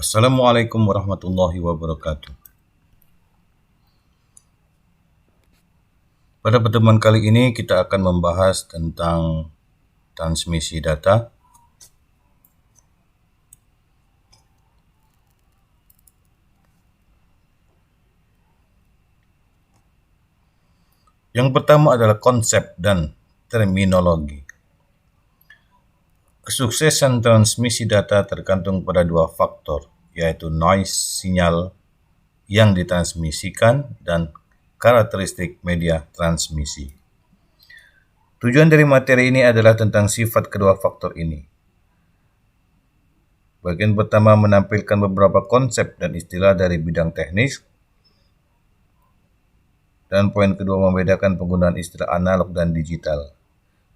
Assalamualaikum warahmatullahi wabarakatuh. Pada pertemuan kali ini kita akan membahas tentang transmisi data. Yang pertama adalah konsep dan terminologi. Kesuksesan transmisi data tergantung pada dua faktor, yaitu noise sinyal yang ditransmisikan dan karakteristik media transmisi. Tujuan dari materi ini adalah tentang sifat kedua faktor ini. Bagian pertama menampilkan beberapa konsep dan istilah dari bidang teknis, dan poin kedua membedakan penggunaan istilah analog dan digital.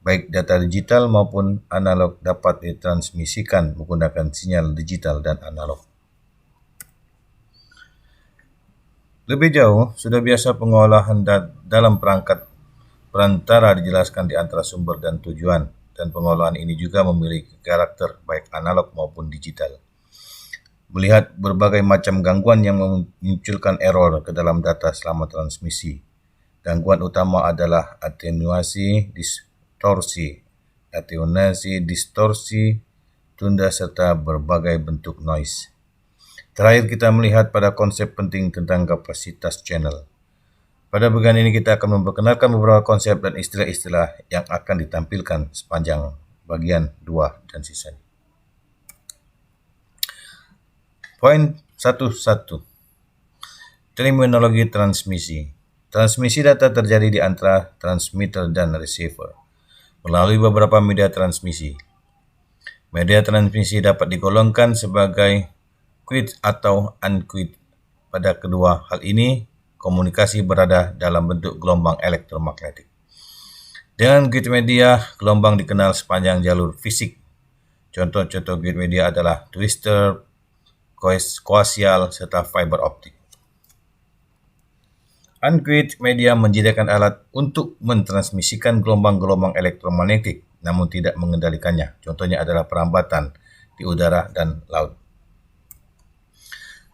Baik data digital maupun analog dapat ditransmisikan menggunakan sinyal digital dan analog. Lebih jauh, sudah biasa pengolahan dalam perangkat perantara dijelaskan di antara sumber dan tujuan, dan pengolahan ini juga memiliki karakter baik analog maupun digital. Melihat berbagai macam gangguan yang memunculkan error ke dalam data selama transmisi. Gangguan utama adalah atenuasi, distorsi, tunda, serta berbagai bentuk noise. Terakhir kita melihat pada konsep penting tentang kapasitas channel. Pada bagian ini kita akan memperkenalkan beberapa konsep dan istilah-istilah yang akan ditampilkan sepanjang bagian 2 dan sisanya. Poin 1.1. Terminologi transmisi. Transmisi data terjadi di antara transmitter dan receiver melalui beberapa media transmisi. Media transmisi dapat digolongkan sebagai quid atau unquid. Pada kedua hal ini, komunikasi berada dalam bentuk gelombang elektromagnetik. Dengan quid media, gelombang dikenal sepanjang jalur fisik. Contoh-contoh quid media adalah twister, koaksial, serta fiber optik. Unquid media menyediakan alat untuk mentransmisikan gelombang-gelombang elektromagnetik, namun tidak mengendalikannya. Contohnya adalah perambatan di udara dan laut.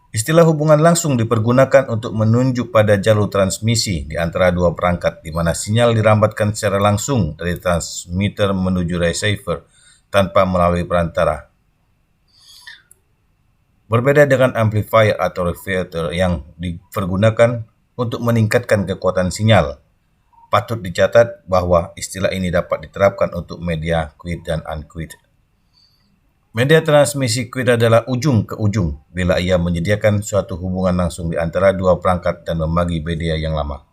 Istilah hubungan langsung dipergunakan untuk menunjuk pada jalur transmisi di antara dua perangkat, di mana sinyal dirambatkan secara langsung dari transmitter menuju receiver tanpa melalui perantara. Berbeda dengan amplifier atau reflector yang dipergunakan untuk meningkatkan kekuatan sinyal. Patut dicatat bahwa istilah ini dapat diterapkan untuk media quid dan unquid. Media transmisi quid adalah ujung ke ujung bila ia menyediakan suatu hubungan langsung di antara dua perangkat dan membagi media yang lama.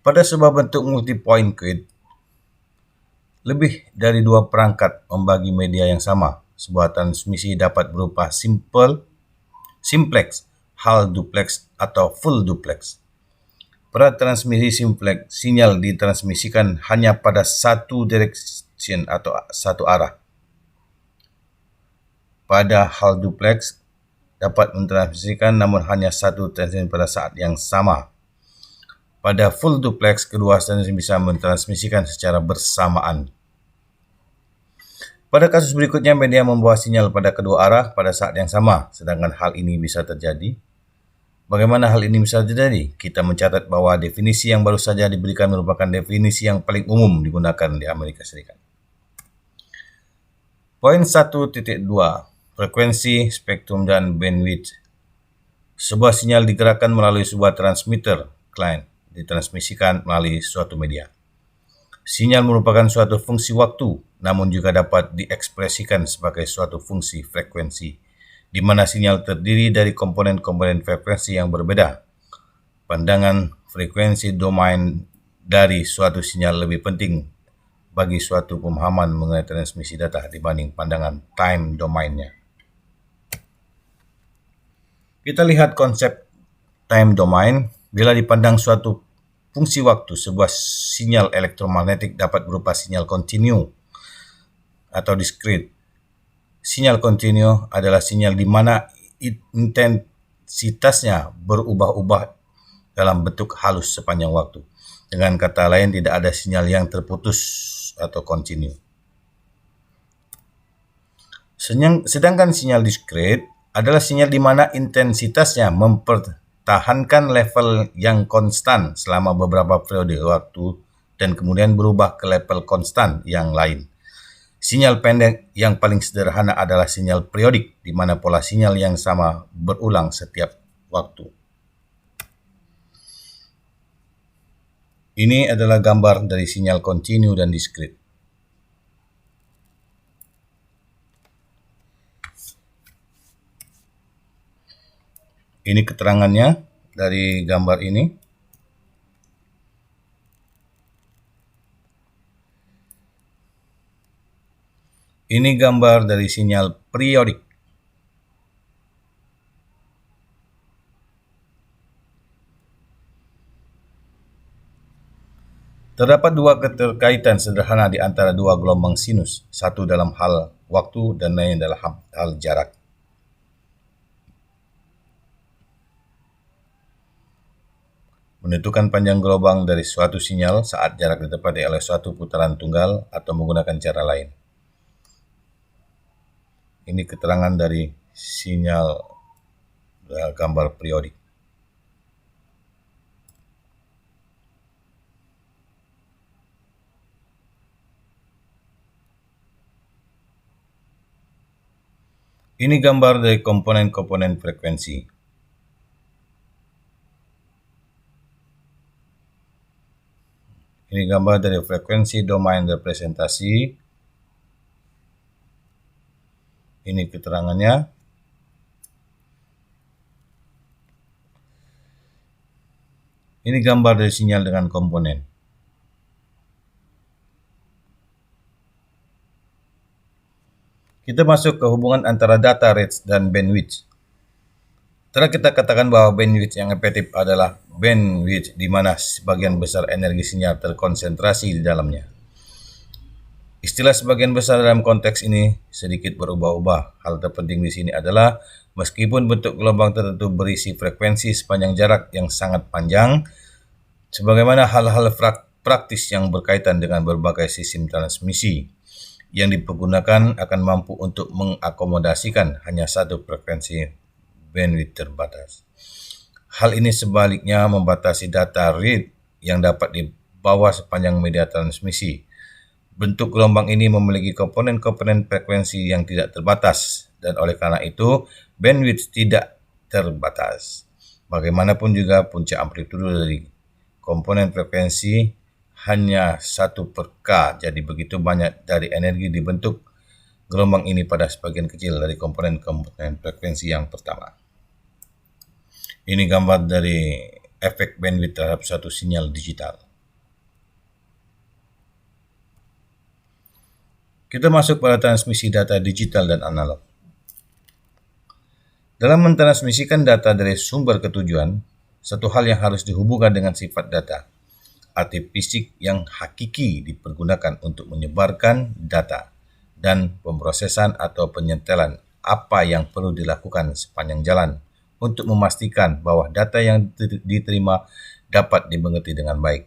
Pada sebuah bentuk multi-point quid, lebih dari dua perangkat membagi media yang sama. Sebuah transmisi dapat berupa simplex, hal duplex, atau full duplex. Pada transmisi simplex, sinyal ditransmisikan hanya pada satu direction atau satu arah. Pada hal duplex, dapat mentransmisikan namun hanya satu transmisi pada saat yang sama. Pada full duplex, kedua transmisi bisa mentransmisikan secara bersamaan. Pada kasus berikutnya, media membawa sinyal pada kedua arah pada saat yang sama, sedangkan hal ini bisa terjadi. Bagaimana hal ini bisa terjadi? Kita mencatat bahwa definisi yang baru saja diberikan merupakan definisi yang paling umum digunakan di Amerika Serikat. Poin 1.2. Frekuensi, spektrum, dan bandwidth. Sebuah sinyal digerakkan melalui sebuah transmitter, client, ditransmisikan melalui suatu media. Sinyal merupakan suatu fungsi waktu, namun juga dapat diekspresikan sebagai suatu fungsi frekuensi, di mana sinyal terdiri dari komponen-komponen frekuensi yang berbeda. Pandangan frekuensi domain dari suatu sinyal lebih penting bagi suatu pemahaman mengenai transmisi data dibanding pandangan time domainnya. Kita lihat konsep time domain. Bila dipandang suatu fungsi waktu, sebuah sinyal elektromagnetik dapat berupa sinyal kontinu atau discrete. Sinyal kontinu adalah sinyal di mana intensitasnya berubah-ubah dalam bentuk halus sepanjang waktu. Dengan kata lain, tidak ada sinyal yang terputus atau kontinu. Sedangkan sinyal diskret adalah sinyal di mana intensitasnya mempertahankan level yang konstan selama beberapa periode waktu dan kemudian berubah ke level konstan yang lain. Sinyal pendek yang paling sederhana adalah sinyal periodik, di mana pola sinyal yang sama berulang setiap waktu. Ini adalah gambar dari sinyal kontinu dan diskret. Ini keterangannya dari gambar ini. Ini gambar dari sinyal periodik. Terdapat dua keterkaitan sederhana di antara dua gelombang sinus, satu dalam hal waktu dan lain dalam hal jarak. Menentukan panjang gelombang dari suatu sinyal saat jarak ditepati oleh suatu putaran tunggal atau menggunakan cara lain. Ini keterangan dari sinyal gambar periodik. Ini gambar dari komponen-komponen frekuensi. Ini gambar dari frekuensi domain representasi. Ini keterangannya. Ini gambar dari sinyal dengan komponen. Kita masuk ke hubungan antara data rates dan bandwidth. Telah kita katakan bahwa bandwidth yang efektif adalah bandwidth di mana sebagian besar energi sinyal terkonsentrasi di dalamnya. Istilah sebagian besar dalam konteks ini sedikit berubah-ubah. Hal terpenting di sini adalah meskipun bentuk gelombang tertentu berisi frekuensi sepanjang jarak yang sangat panjang, sebagaimana hal-hal praktis yang berkaitan dengan berbagai sistem transmisi yang dipergunakan akan mampu untuk mengakomodasikan hanya satu frekuensi bandwidth terbatas. Hal ini sebaliknya membatasi data rate yang dapat dibawa sepanjang media transmisi. Bentuk gelombang ini memiliki komponen-komponen frekuensi yang tidak terbatas, dan oleh karena itu bandwidth tidak terbatas. Bagaimanapun juga puncak amplitudo dari komponen frekuensi hanya 1/k, jadi begitu banyak dari energi dibentuk gelombang ini pada sebagian kecil dari komponen-komponen frekuensi yang pertama. Ini gambar dari efek bandwidth terhadap suatu sinyal digital. Kita masuk pada transmisi data digital dan analog. Dalam mentransmisikan data dari sumber ke tujuan, satu hal yang harus dihubungkan dengan sifat data. Arti fisik yang hakiki dipergunakan untuk menyebarkan data dan pemrosesan atau penyetelan apa yang perlu dilakukan sepanjang jalan untuk memastikan bahwa data yang diterima dapat dimengerti dengan baik.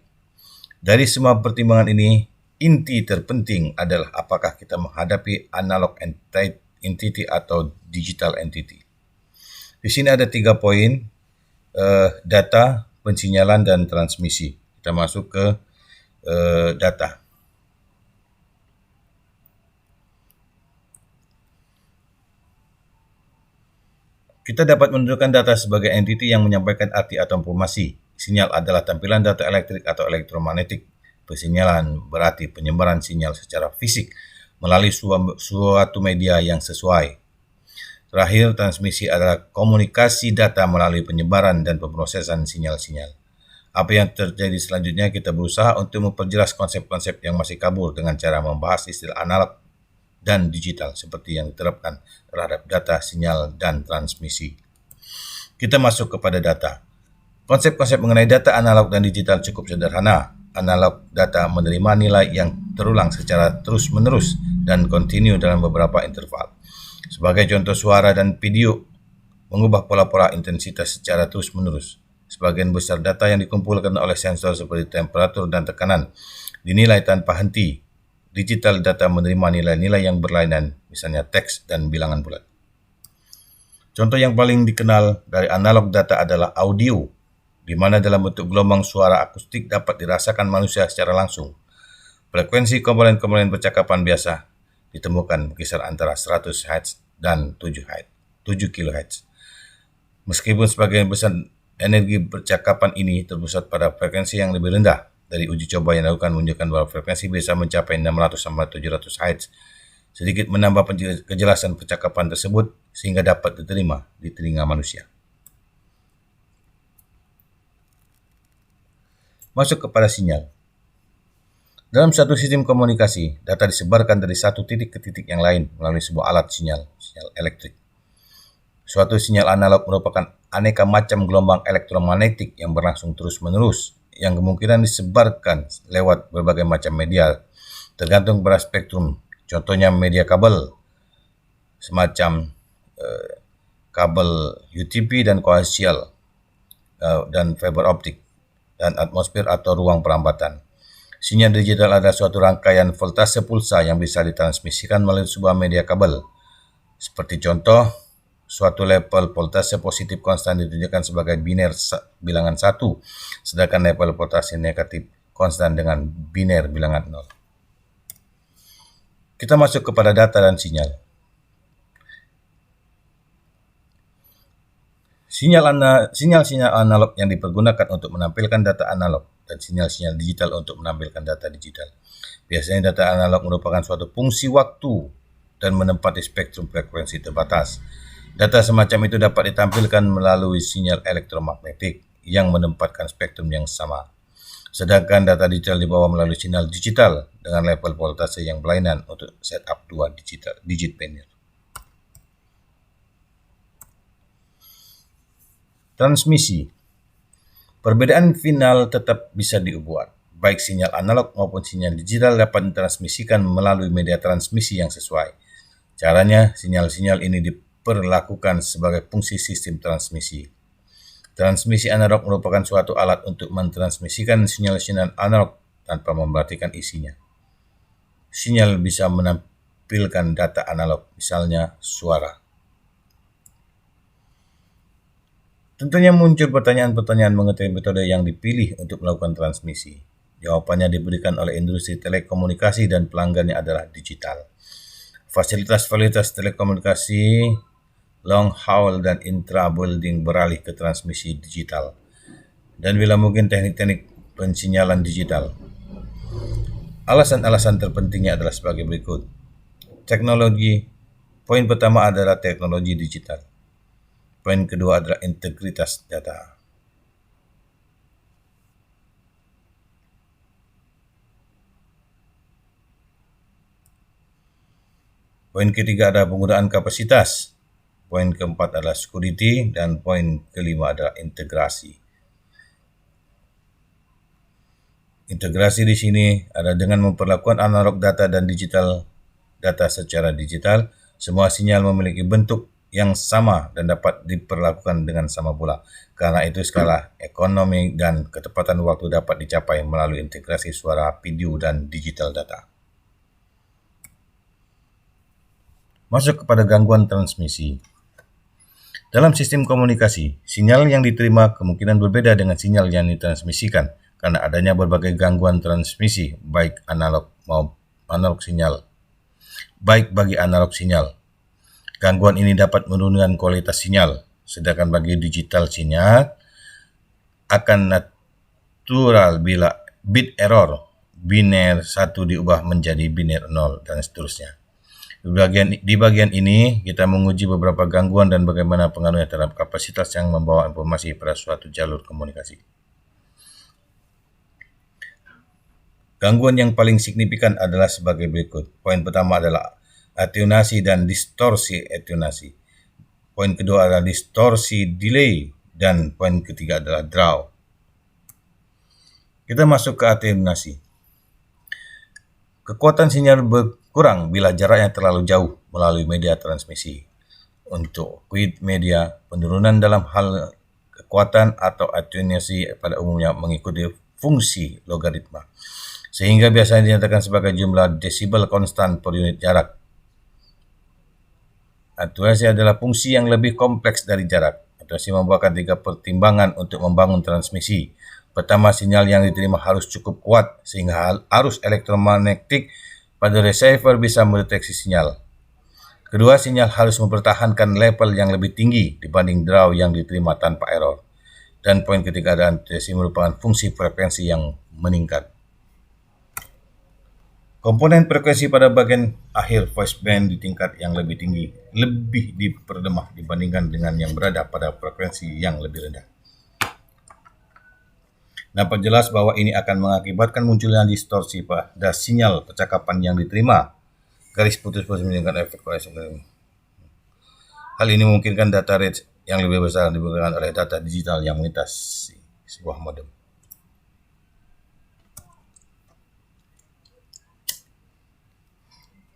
Dari semua pertimbangan ini, inti terpenting adalah apakah kita menghadapi analog entity atau digital entity. Di sini ada 3 poin, data, pensinyalan, dan transmisi. Kita masuk ke data. Kita dapat menunjukkan data sebagai entiti yang menyampaikan arti atau informasi. Sinyal adalah tampilan data elektrik atau elektromagnetik. Pensinyalan berarti penyebaran sinyal secara fisik melalui suatu media yang sesuai. Terakhir, transmisi adalah komunikasi data melalui penyebaran dan pemrosesan sinyal-sinyal. Apa yang terjadi selanjutnya, kita berusaha untuk memperjelas konsep-konsep yang masih kabur dengan cara membahas istilah analog dan digital seperti yang diterapkan terhadap data, sinyal, dan transmisi. Kita masuk kepada data. Konsep-konsep mengenai data analog dan digital cukup sederhana. Analog data menerima nilai yang terulang secara terus-menerus dan kontinu dalam beberapa interval. Sebagai contoh, suara dan video mengubah pola-pola intensitas secara terus-menerus. Sebagian besar data yang dikumpulkan oleh sensor seperti temperatur dan tekanan dinilai tanpa henti digital data menerima nilai-nilai yang berlainan, misalnya teks dan bilangan bulat. Contoh yang paling dikenal dari analog data adalah audio, di mana dalam bentuk gelombang suara akustik dapat dirasakan manusia secara langsung. Frekuensi komponen-komponen percakapan biasa ditemukan berkisar antara 100 Hz dan 7 kHz. Meskipun sebagian besar energi percakapan ini terpusat pada frekuensi yang lebih rendah, dari uji coba yang dilakukan menunjukkan bahwa frekuensi bisa mencapai 600 sampai 700 Hz, sedikit menambah kejelasan percakapan tersebut sehingga dapat diterima di telinga manusia. Masuk kepada sinyal. Dalam suatu sistem komunikasi, data disebarkan dari satu titik ke titik yang lain melalui sebuah alat sinyal elektrik. Suatu sinyal analog merupakan aneka macam gelombang elektromagnetik yang berlangsung terus-menerus, yang kemungkinan disebarkan lewat berbagai macam media, tergantung pada spektrum. Contohnya media kabel, semacam kabel UTP dan koaksial, dan fiber optik, dan atmosfer atau ruang perambatan. Sinyal digital adalah suatu rangkaian voltase pulsa yang bisa ditransmisikan melalui sebuah media kabel. Seperti contoh, suatu level voltase positif konstan ditunjukkan sebagai biner bilangan 1, sedangkan level voltase negatif konstan dengan biner bilangan 0. Kita masuk kepada data dan sinyal. Sinyal-sinyal analog yang dipergunakan untuk menampilkan data analog dan sinyal-sinyal digital untuk menampilkan data digital. Biasanya data analog merupakan suatu fungsi waktu dan menempati spektrum frekuensi terbatas. Data semacam itu dapat ditampilkan melalui sinyal elektromagnetik yang menempatkan spektrum yang sama. Sedangkan data digital dibawa melalui sinyal digital dengan level voltase yang berlainan untuk setup 2 digit binary. Transmisi. Perbedaan final tetap bisa dibuat. Baik sinyal analog maupun sinyal digital dapat ditransmisikan melalui media transmisi yang sesuai. Caranya, sinyal-sinyal ini diperlakukan sebagai fungsi sistem transmisi. Transmisi analog merupakan suatu alat untuk mentransmisikan sinyal-sinyal analog tanpa memperhatikan isinya. Sinyal bisa menampilkan data analog, misalnya suara. Tentunya muncul pertanyaan-pertanyaan mengenai metode yang dipilih untuk melakukan transmisi. Jawabannya diberikan oleh industri telekomunikasi dan pelanggannya adalah digital. Fasilitas-fasilitas telekomunikasi, long haul dan intra-building beralih ke transmisi digital. Dan bila mungkin teknik-teknik pensinyalan digital. Alasan-alasan terpentingnya adalah sebagai berikut. Teknologi. Poin pertama adalah teknologi digital. Poin kedua adalah integritas data. Poin ketiga adalah penggunaan kapasitas. Poin keempat adalah security. Dan poin kelima adalah integrasi. Integrasi di sini adalah dengan memperlakukan analog data dan digital data secara digital. Semua sinyal memiliki bentuk yang sama dan dapat diperlakukan dengan sama pula. Karena itu skala ekonomi dan ketepatan waktu dapat dicapai melalui integrasi suara, video, dan digital data. Masuk kepada gangguan transmisi. Dalam sistem komunikasi, sinyal yang diterima kemungkinan berbeda dengan sinyal yang ditransmisikan karena adanya berbagai gangguan transmisi baik analog maupun analog sinyal. Baik bagi analog sinyal, gangguan ini dapat menurunkan kualitas sinyal, sedangkan bagi digital sinyal akan natural bila bit error biner 1 diubah menjadi biner 0 dan seterusnya. Di bagian ini kita menguji beberapa gangguan dan bagaimana pengaruhnya terhadap kapasitas yang membawa informasi pada suatu jalur komunikasi. Gangguan yang paling signifikan adalah sebagai berikut. Poin pertama adalah atenuasi dan distorsi atenuasi. Poin kedua adalah distorsi delay dan poin ketiga adalah draw. Kita masuk ke atenuasi. Kekuatan sinyal berkurang bila jaraknya terlalu jauh melalui media transmisi. Untuk quid media, penurunan dalam hal kekuatan atau atenuasi pada umumnya mengikuti fungsi logaritma. sehingga biasanya dinyatakan sebagai jumlah desibel konstan per unit jarak. Aturasi adalah fungsi yang lebih kompleks dari jarak. Aturasi membuahkan 3 pertimbangan untuk membangun transmisi. Pertama, sinyal yang diterima harus cukup kuat sehingga arus elektromagnetik pada receiver bisa mendeteksi sinyal. Kedua, sinyal harus mempertahankan level yang lebih tinggi dibanding draw yang diterima tanpa error. Dan poin ketiga adalah aturasi merupakan fungsi frekuensi yang meningkat. Komponen frekuensi pada bagian akhir voice band di tingkat yang lebih tinggi lebih diperdemah dibandingkan dengan yang berada pada frekuensi yang lebih rendah. Nampak jelas bahwa ini akan mengakibatkan munculnya distorsi pada sinyal percakapan yang diterima. Garis putus-putus meningkatkan efek koreksi. Hal ini memungkinkan data rate yang lebih besar diberikan oleh data digital yang melintasi sebuah modem.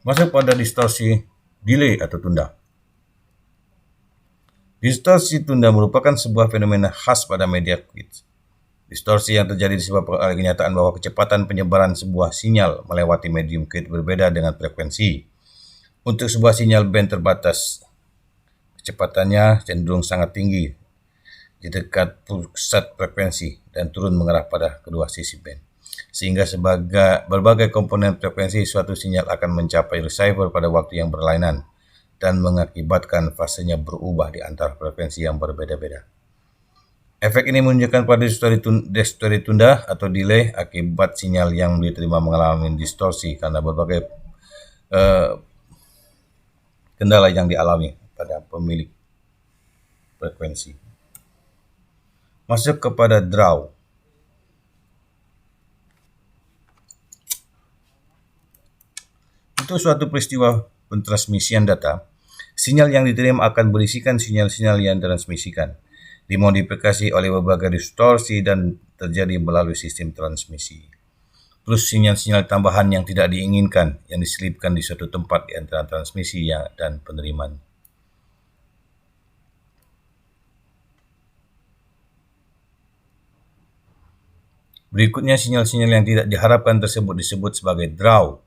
Masuk pada distorsi delay atau tunda. Distorsi tunda merupakan sebuah fenomena khas pada media quiz. Distorsi yang terjadi disebabkan oleh kenyataan bahwa kecepatan penyebaran sebuah sinyal melewati medium quiz berbeda dengan frekuensi. Untuk sebuah sinyal band terbatas, kecepatannya cenderung sangat tinggi di dekat pusat frekuensi dan turun mengarah pada kedua sisi band. Sehingga berbagai komponen frekuensi suatu sinyal akan mencapai receiver pada waktu yang berlainan dan mengakibatkan fasenya berubah di antara frekuensi yang berbeda-beda. Efek ini menunjukkan pada distorsi tunda atau delay akibat sinyal yang diterima mengalami distorsi karena berbagai kendala yang dialami pada pemilik frekuensi. Masuk kepada draw. Untuk suatu peristiwa pentransmisian data, sinyal yang diterima akan berisikan sinyal-sinyal yang ditransmisikan, dimodifikasi oleh berbagai distorsi dan terjadi melalui sistem transmisi. Plus sinyal-sinyal tambahan yang tidak diinginkan yang diselipkan di suatu tempat di antara transmisi dan penerimaan. Berikutnya sinyal-sinyal yang tidak diharapkan tersebut disebut sebagai draw,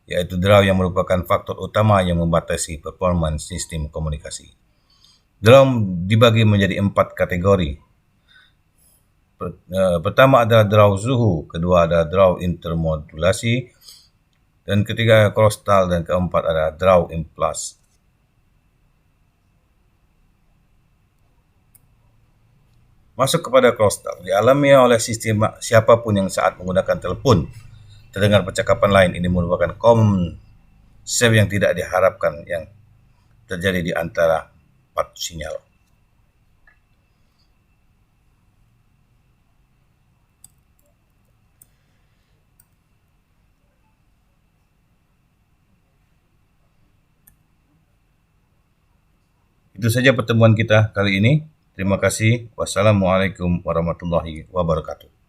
yaitu draw yang merupakan faktor utama yang membatasi performance sistem komunikasi. Draw dibagi menjadi 4 kategori. Pertama adalah draw suhu, kedua adalah draw intermodulasi, dan ketiga crosstal, dan keempat adalah draw impulse. Masuk kepada crosstal, dialami oleh sistem siapapun yang saat menggunakan telepon terdengar percakapan lain. Ini merupakan konsep yang tidak diharapkan yang terjadi di antara 4 sinyal. Itu saja pertemuan kita kali ini. Terima kasih. Wassalamualaikum warahmatullahi wabarakatuh.